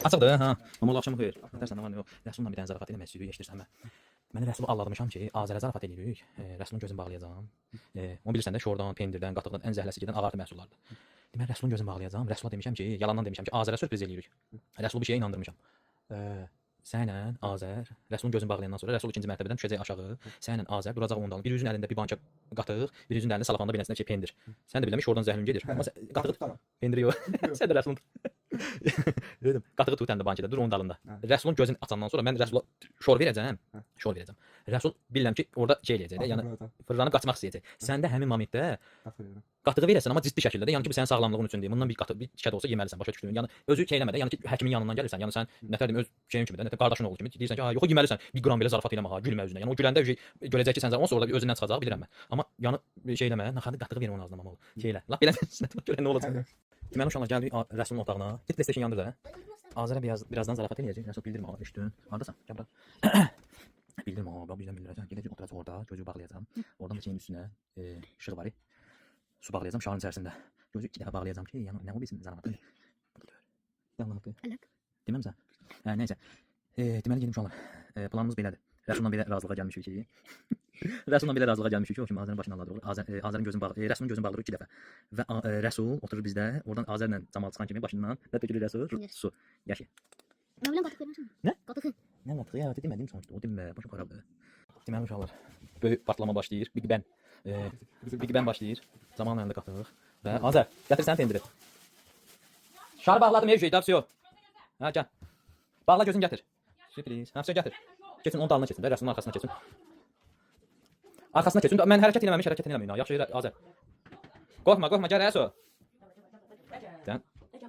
Açıqdır, hə. Amma ol axşamı xeyir. Dərsən nə var nə yox. Rəsulla bir dənə zarafat eləmək istəyirik, eşidirsən mən. Mən Rəsulu aldatmışam ki, Azərə zarafat eləyirik. Rəsulun gözünü bağlayacağam. Onu bilirsən də, şordan, pendirdən, qatığdan ən zəhləsi gedən ağartı məhsullardır. Deməli Rəsulun gözünü bağlayacağam. Rəsula demişəm ki, yalandan demişəm ki, Azərə sürpriz eləyirik. Rəsulu bir şeyə inandırmışam. Sənlə Azər, Rəsulun gözünü bağlayandan sonra Rəsul ikinci mərtəbədən düşəcək aşağı. Sənlə Azər duracaq ondan. Bir üzün əlində bir banka qatıq, bir üzün əlində salafanda beləsinə ki, pendir. Sən də bilirsən, oradan zəhlin gedir. Amma qatıq pendiri yox. Sən də Rəsulun dedim, qatığı tut əndə bankada, dur onun dalında. Rəsulun gözünü açandan sonra mən Rəsula şor verəcəm. Şor verəcəm. Rəsul bilirəm ki, orada şey eləyəcək də, yəni fırlanıb qaçmaq istəyəcək. Sən də həmin momentdə qatığı verəsən, amma ciddi şəkildə də, yəni ki, bu sənin sağlamlığın üçün deyil. Bundan bir qatıq, bir tikə də olsa yeməlisən, başa düşdün. Yəni özü şey eləmə də, yəni ki, həkimin yanından gəlirsən, yəni sən nətər deyim, öz şeyin kimi də, nətər qardaşın oğlu kimi deyirsən ki, yox yeməlisən, bir qram belə zarafat eləmə ha, gülmə özünə. Yəni o güləndə görəcək ki, sən zarafat sonra özündən çıxacaq, bilirəm mən. Amma yəni şey eləmə, naxarı qatığı ver onun ağzına mama oğlu. Şey elə. Lap belə görə nə olacaq? Deməli uşaqlar gəldik Rəsulun otağına. Get PlayStation yandır da. Azərə birazdan zarafat eləyəcək. Rəsul bildirmə ha, eşitdin? Hardasan? Gəl bura. Bildirmə ha, bax bizdən bildirəcəm. Gedəcək oturacaq orada, gözü bağlayacağam. Oradan da şeyin üstünə işığı var. Su bağlayacağım şarın içərisində. Gözü 2 dəfə bağlayacağım ki, yəni nə o bilsin zarafatı. Yanılıq. Deməmsən? Hə, nəysə. Deməli gedim uşaqlar. Planımız belədir. Rəsulla belə razılığa gəlmişik ki. Rəsulla belə razılığa gəlmişik ki, o kimi Azərin başını alladırıq. Azərin gözünü bağlayırıq. Rəsulun gözünü bağlayırıq 2 dəfə. Və Rəsul oturur bizdə. Oradan Azərlə cəmal çıxan kimi başından nə tökülür Rəsul? Su. Yaşı. Nə bilən qatıq verməsən? Nə? Qatığı. Nə qatığı ya? Demədim sonuçta. O demə, başım xarabdır. Deməli uşaqlar. Böyük partlama başlayır. Big Bang. Big Bang başlayır. Zamanla yanında qatıq. Və Azər, gətir sən pendiri. Şar bağladım ev şey, dərsi yox. Hə, gəl. Bağla gözünü gətir. Sürpriz. Hə, gətir. Keçin onun dalına keçin də, Rəsulun arxasına keçin. Arxasına keçin. Mən hərəkət eləməyin. Yaxşı Azər. Qorxma, gəl Rəsul. Sən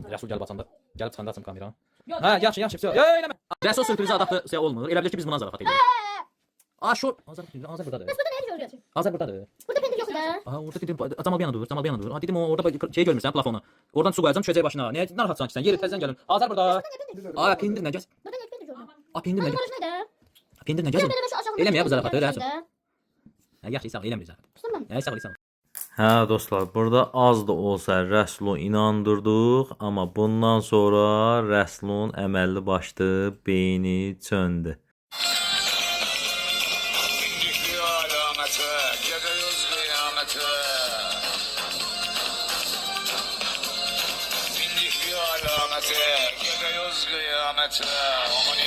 Rəsul gəlib açanda, gəlib çıxanda açım kameranı. Hə, yaxşı, eləmə. Rəsul sürprizi adaptasiya olmur. Elə bilir ki, biz buna zarafat edirik. Şor. Azər burdadır. Bəs burada nə edirik? Azər burdadır. Burada pendir yox idi. Orada dedim, Camal bir yana dur. Dedim orada şey görmürsən plafonu. Oradan su qoyacağam, düşəcək başına. Niyə narahatsan ki sən? Yeri təzədən gəlin. Azər burada. Pendir nə gəz? Burada nə pendir yox? Pendir nə gəz? Pendir nə gəz? Eləmə bu zarafatı, Rəsul. Yaxşı, sağ ol, eləmir zarafatı. Sağ ol. Hə dostlar, burada az da olsa Rəsulu inandırdıq, amma bundan sonra Rəsulun əməlli başlı beyni çöndü. Bindik bir alamete, gidiyoruz kıyamete. Aman